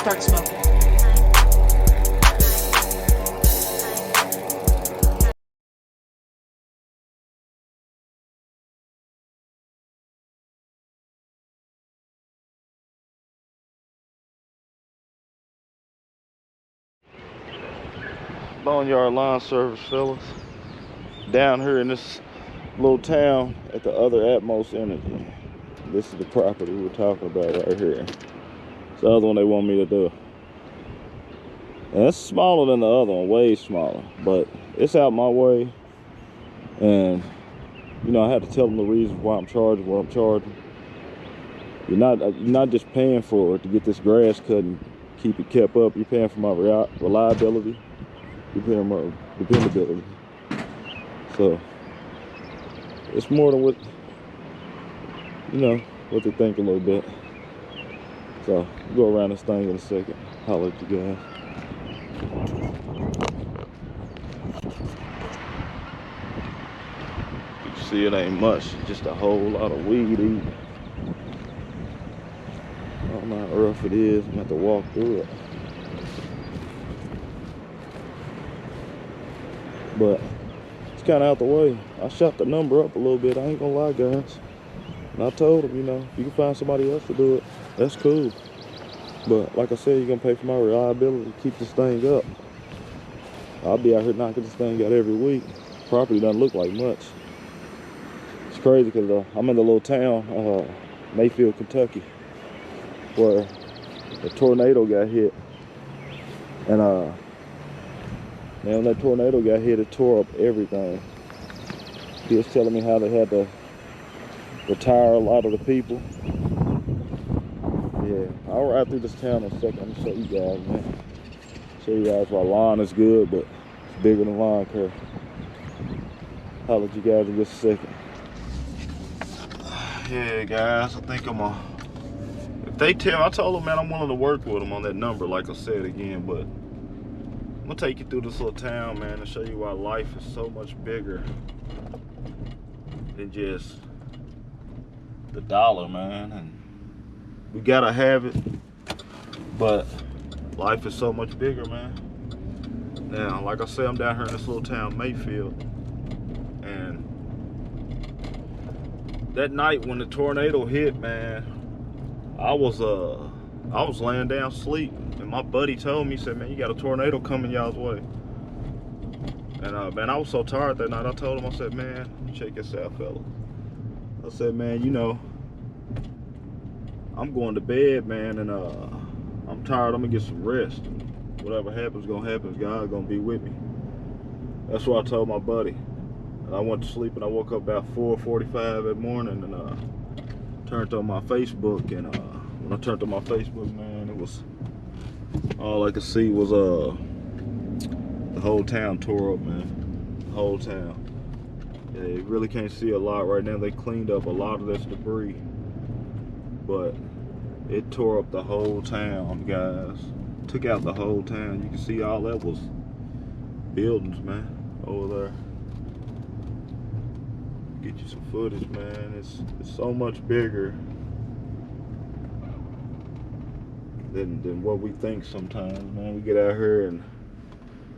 start smoking. Boneyard lawn service, fellas. Down here in this little town at the other Atmos Energy. This is the property we're talking about right here. It's the other one they want me to do. And it's smaller than the other one, way smaller. But it's out my way. And, you know, I had to tell them the reasons why I'm charging what I'm charging. You're not just paying for it to get this grass cut and keep it kept up. You're paying for my reliability. You're paying my dependability. So it's more than what, you know, what they think a little bit. So we'll go around this thing in a second. Holler at you guys. You see, it ain't much, just a whole lot of weed eating. I don't know how rough it is. I'm gonna have to walk through it. But it's kind of out the way. I shot the number up a little bit. I ain't gonna lie, guys. And I told them, you know, if you can find somebody else to do it, that's cool. But like I said, you're gonna pay for my reliability to keep this thing up. I'll be out here knocking this thing out every week. Property doesn't look like much. It's crazy because I'm in the little town, Mayfield, Kentucky, where a tornado got hit. And man, when that tornado got hit, it tore up everything. He was telling me how they had to retire a lot of the people. Yeah, I'll ride through this town in a second. I'm gonna show you guys, man. Show you guys why lawn is good, but it's bigger than lawn care. Holler at you guys in just a second. Yeah, guys, I think if they tell, I told them, man, I'm willing to work with them on that number, like I said again, but I'm gonna take you through this little town, man, and show you why life is so much bigger than just the dollar, man. And we gotta have it, but life is so much bigger, man. Now, like I said, I'm down here in this little town, Mayfield, and that night when the tornado hit, man, I was laying down asleep. And my buddy told me, he said, man, you got a tornado coming y'all's way. And man, I was so tired that night. I told him, I said, man, check this out, fella. I said, man, you know, I'm going to bed, man, and I'm tired. I'm gonna get some rest. Whatever happens, gonna happen. God's gonna be with me. That's what I told my buddy. And I went to sleep, and I woke up about 4:45 that morning, and turned on my Facebook. And when I turned on my Facebook, man, it was all I could see was the whole town tore up, man. The whole town. Yeah, you really can't see a lot right now. They cleaned up a lot of this debris, but it tore up the whole town, guys. Took out the whole town. You can see all that was buildings, man, over there. Get you some footage, man. It's so much bigger than what we think sometimes, man. We get out here and,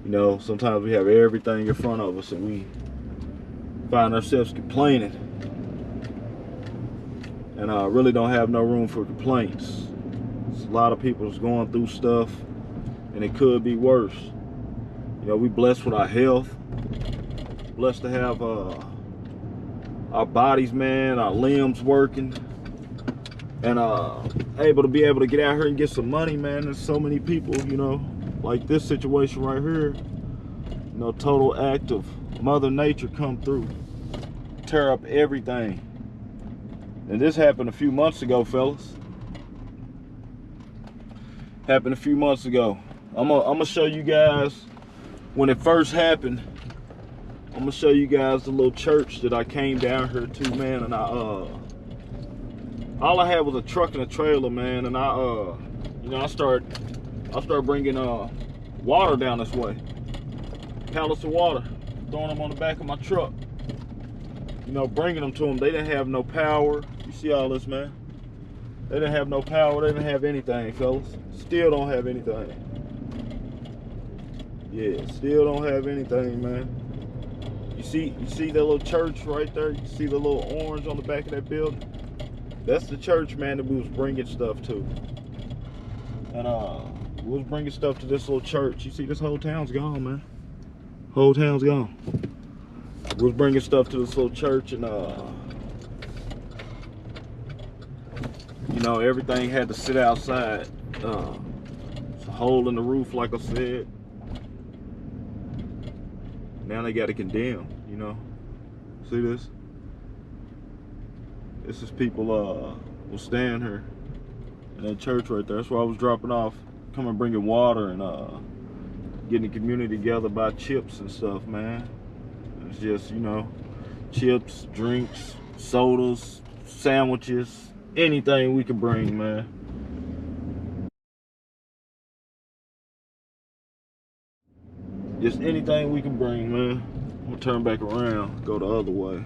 you know, sometimes we have everything in front of us and we find ourselves complaining, and really don't have no room for complaints. There's a lot of people that's going through stuff, and it could be worse. You know, we blessed with our health, blessed to have our bodies, man, our limbs working, and able to get out here and get some money, man. There's so many people, you know, like this situation right here, you know, total act of Mother Nature come through, tear up everything. And this happened a few months ago, fellas. Happened a few months ago. I'm gonna show you guys when it first happened. I'm gonna show you guys the little church that I came down here to, man. And all I had was a truck and a trailer, man. And you know, I start bringing water down this way, pallets of water, throwing them on the back of my truck. You know, bringing them to them. They didn't have no power. You see all this, man? They didn't have no power. They didn't have anything, fellas. Still don't have anything. Yeah, still don't have anything, man. You see that little church right there? You see the little orange on the back of that building? That's the church, man, that we was bringing stuff to. And we was bringing stuff to this little church. You see, this whole town's gone, man. Whole town's gone. We was bringing stuff to this little church, and you know, everything had to sit outside. It's a hole in the roof, like I said. Now they got to condemn, you know. See this? This is people will stand here in that church right there. That's where I was dropping off, coming bringing water and getting the community together, buy chips and stuff, man. It's just, you know, chips, drinks, sodas, sandwiches, anything we can bring, man. Just anything we can bring, man. I'm gonna turn back around, go the other way,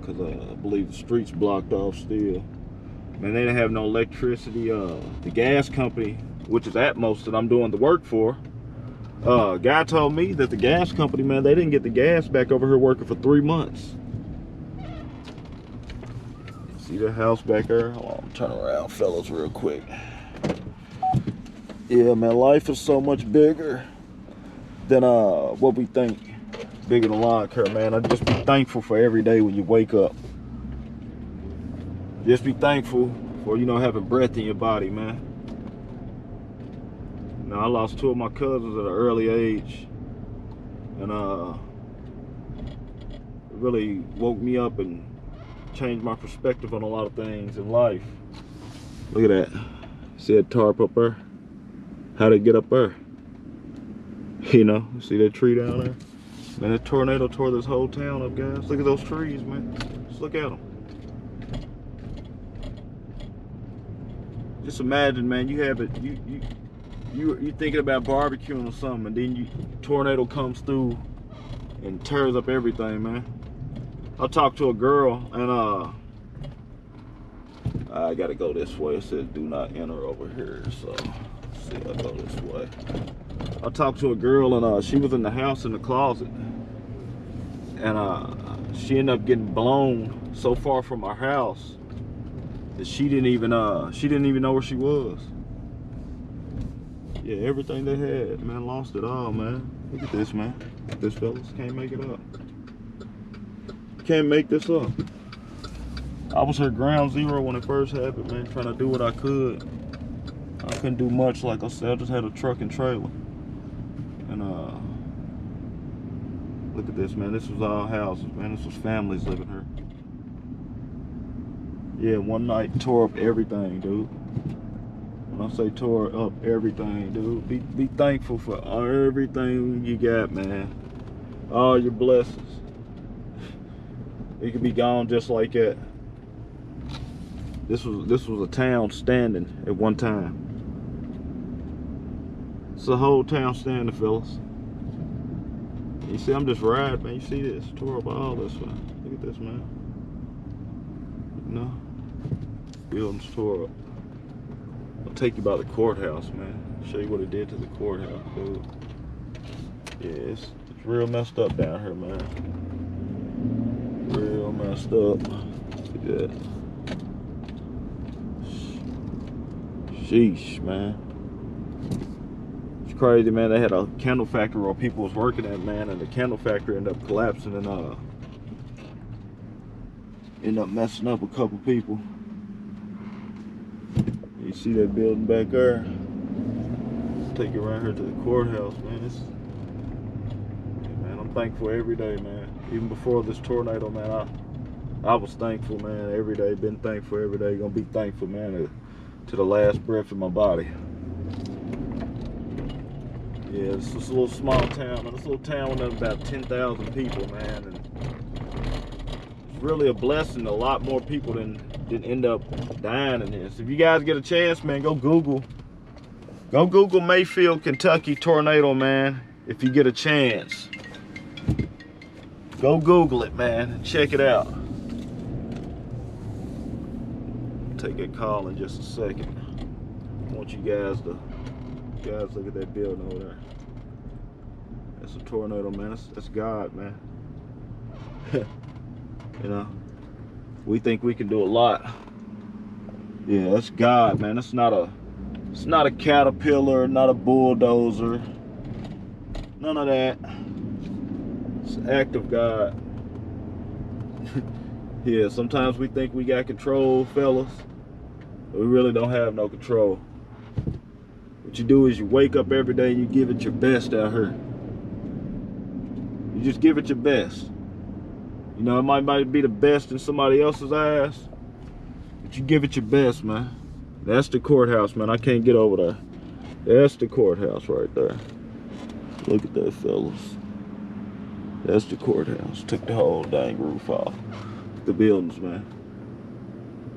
cause I believe the street's blocked off still. Man, they didn't have no electricity. The gas company, which is Atmos that I'm doing the work for, guy told me that the gas company, man, they didn't get the gas back over here working for 3 months. See the house back there? Hold on, turn around, fellas, real quick. Yeah, man, life is so much bigger than what we think. Bigger than lawn care, man. I just be thankful for every day when you wake up. Just be thankful for, you know, having breath in your body, man. You know, I lost 2 of my cousins at an early age, and it really woke me up and changed my perspective on a lot of things in life. Look at that. See that tarp up there? How'd it get up there? You know, see that tree down there? Man, that tornado tore this whole town up, guys. Look at those trees, man. Just look at them. Just imagine, man, you have it, you're thinking about barbecuing or something, and then tornado comes through and tears up everything, man. I talked to a girl, and I gotta go this way. It says do not enter over here, so let's see, I'll go this way. I talked to a girl, and she was in the house in the closet, and she ended up getting blown so far from our house that she didn't even know where she was. Yeah, everything they had, man, lost it all, man. Look at this, man. This fellas can't make it up. Can't make this up. I was her ground zero when it first happened, man, trying to do what I could. I couldn't do much, like I said. I just had a truck and trailer. And look at this, man. This was all houses, man. This was families living here. Yeah, one night tore up everything, dude. When I say tore up everything, dude, be thankful for everything you got, man. All your blessings. It could be gone just like that. This was a town standing at one time. It's a whole town standing, fellas. You see, I'm just riding, man. You see this? Tore up all this, man. Look at this, man. You know? Buildings tore up. I'll take you by the courthouse, man. Show you what it did to the courthouse, dude. Yeah, it's real messed up down here, man. Real messed up. Look at that. Sheesh, man. It's crazy, man. They had a candle factory where people was working at, man, and the candle factory ended up collapsing and ended up messing up a couple people. You see that building back there? Take you around here to the courthouse, man. Man, I'm thankful every day, man. Even before this tornado, man, I was thankful, man. Every day, been thankful every day. Gonna be thankful, man, to the last breath in my body. Yeah, it's just a little small town, man. This little town with about 10,000 people, man, and it's really a blessing. A lot more people than end up dying in this. If you guys get a chance, man, go Google Mayfield, Kentucky tornado, man. If you get a chance, go Google it, man, and check it out. take that call in just a second. I want you guys to look at that building over there. That's a tornado, man. That's God, man. You know, we think we can do a lot. Yeah, that's God, man. It's not a caterpillar, not a bulldozer, none of that. It's an act of God. Yeah, sometimes we think we got control, fellas, but we really don't have no control. What you do is you wake up every day and you give it your best out here. You just give it your best. You know, it might be the best in somebody else's eyes, but you give it your best, man. That's the courthouse, man. I can't get over there. That's the courthouse right there. Look at that, fellas. That's the courthouse. Took the whole dang roof off. The buildings, man.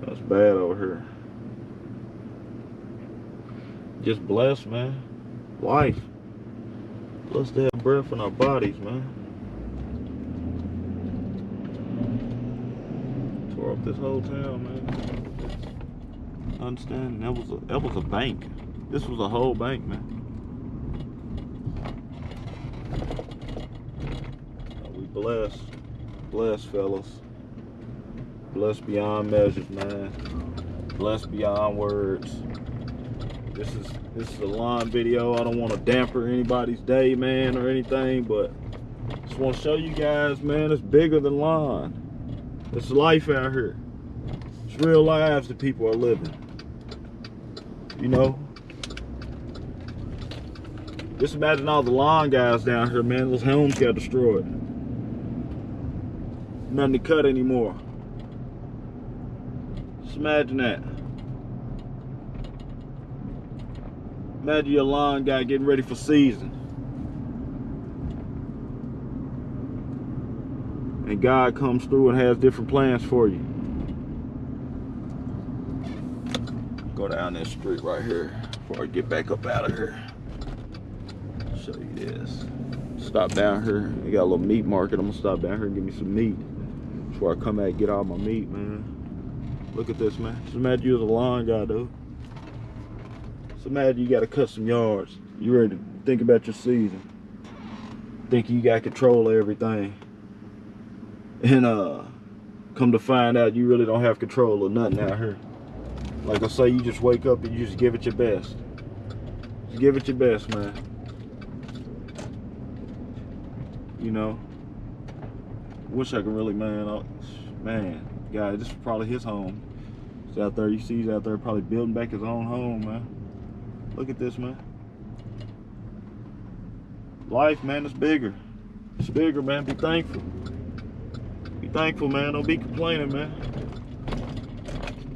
That's bad over here. Just blessed, man. Life. Blessed to have breath in our bodies, man. Tore up this whole town, man. Understand? That was a bank. This was a whole bank, man. We blessed, fellas. Blessed beyond measures, man. Blessed beyond words. This is a lawn video. I don't want to damper anybody's day, man, or anything, but just want to show you guys, man, it's bigger than lawn. It's life out here. It's real lives that people are living. You know? Just imagine all the lawn guys down here, man. Those homes got destroyed. Nothing to cut anymore. Just imagine that. Imagine your lawn guy getting ready for season. And God comes through and has different plans for you. Go down this street right here before I get back up out of here. Show you this. Stop down here. They got a little meat market. I'm gonna stop down here and get me some meat before I come back and get all my meat, man. Look at this, man. Just imagine you was a lawn guy, dude. So imagine you gotta cut some yards. You ready to think about your season. Thinking you got control of everything. And come to find out you really don't have control of nothing out here. Like I say, you just wake up and you just give it your best. Just give it your best, man. You know, wish I could really, man, guy, this is probably his home. He's out there, you see he's out there probably building back his own home, man. Look at this, man. Life, man, is bigger. It's bigger, man. Be thankful. Be thankful, man. Don't be complaining, man.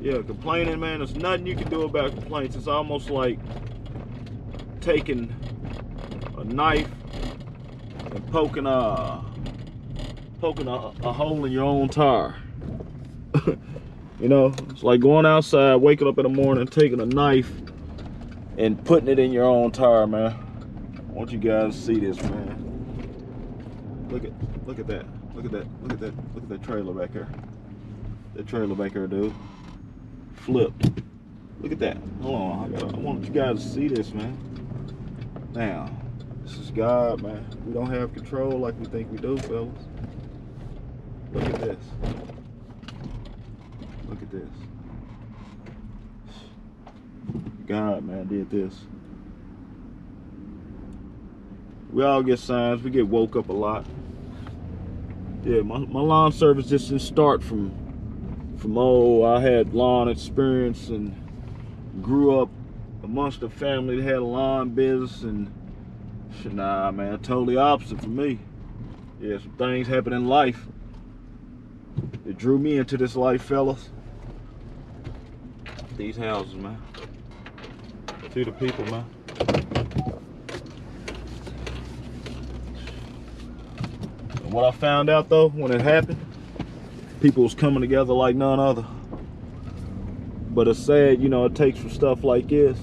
Yeah, complaining, man, there's nothing you can do about complaints. It's almost like taking a knife and poking a hole in your own tire. You know, it's like going outside, waking up in the morning, taking a knife and putting it in your own tire, man. I want you guys to see this, man. Look at that. Look at that. Look at that trailer back there. That trailer back there, dude. Flipped. Look at that. Hold on. I want you guys to see this, man. Now, this is God, man. We don't have control like we think we do, fellas. Look at this. Look at this. God, man, did this. We all get signs. We get woke up a lot. Yeah, my lawn service just didn't start from I had lawn experience and grew up amongst a family that had a lawn business, and nah, man, totally opposite for me. Yeah, some things happen in life that drew me into this life, fellas. These houses, man. See the people, man. And what I found out though, when it happened, people was coming together like none other. But it's sad, you know, it takes for stuff like this,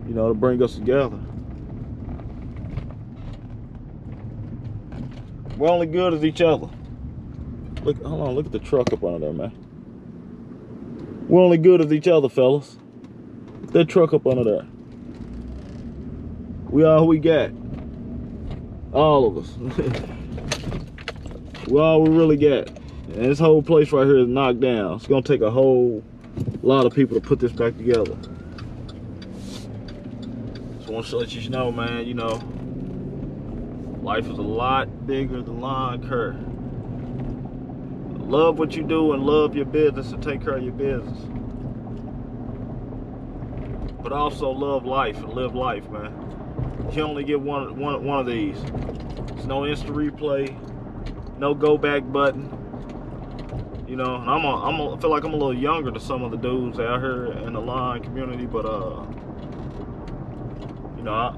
you know, to bring us together. We're only good as each other. Look, hold on, look at the truck up under there, man. We're only good as each other, fellas. Put that truck up under there. We all we got. All of us. We all we really got. And this whole place right here is knocked down. It's gonna take a whole lot of people to put this back together. Just want to let you know, man, you know, life is a lot bigger than lawn care. Love what you do and love your business and take care of your business. But also love life and live life, man. You only get one of these. There's no instant replay, no go back button. You know, and I feel like I'm a little younger than some of the dudes out here in the lawn community, but you know,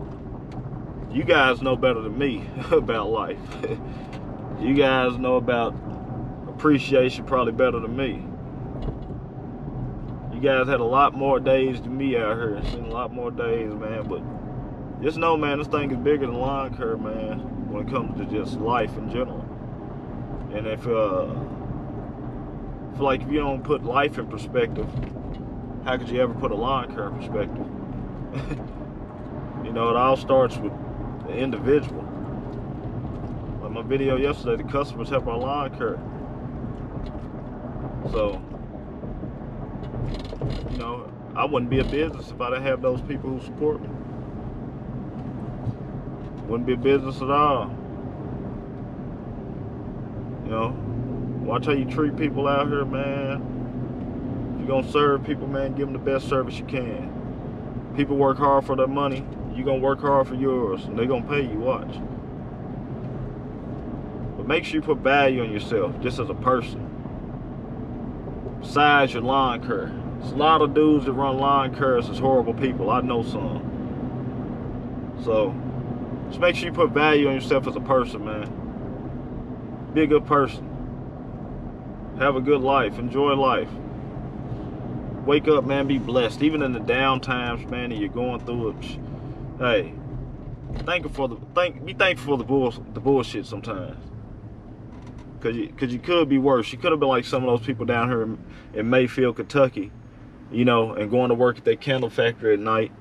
you guys know better than me about life. You guys know about appreciation probably better than me. You guys had a lot more days than me out here. Seen a lot more days, man. But just know, man, this thing is bigger than lawn care, man, when it comes to just life in general. And if I feel like if you don't put life in perspective, how could you ever put a lawn care in perspective? You know, it all starts with the individual. Like my video yesterday, the customers help our lawn care. So, you know, I wouldn't be a business if I didn't have those people who support me. Wouldn't be a business at all. You know, watch how you treat people out here, man. If you're gonna serve people, man, give them the best service you can. People work hard for their money. You're gonna work hard for yours, and they're gonna pay you, watch. But make sure you put value on yourself, just as a person. Besides your lawn care. There's a lot of dudes that run lawn cares as horrible people. I know some. So, just make sure you put value on yourself as a person, man. Be a good person. Have a good life. Enjoy life. Wake up, man. Be blessed. Even in the down times, man, that you're going through it. Hey, be thankful for the bullshit sometimes. Cause you could be worse. You could have been like some of those people down here in Mayfield, Kentucky, you know, and going to work at that candle factory at night,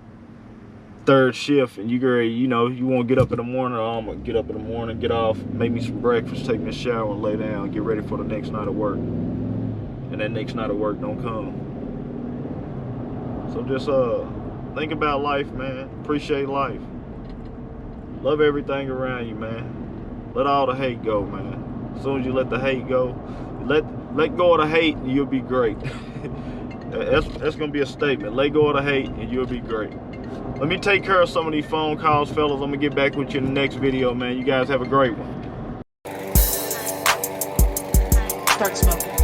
third shift, and you know, you want to get up in the morning. Oh, I'm gonna get up in the morning, get off, make me some breakfast, take me a shower, and lay down, get ready for the next night of work. And that next night of work don't come. So just think about life, man. Appreciate life. Love everything around you, man. Let all the hate go, man. As soon as you let the hate go, let go of the hate and you'll be great. That's gonna be a statement. Let go of the hate and you'll be great. Let me take care of some of these phone calls, fellas. I'm gonna get back with you in the next video, man. You guys have a great one. Start smoking.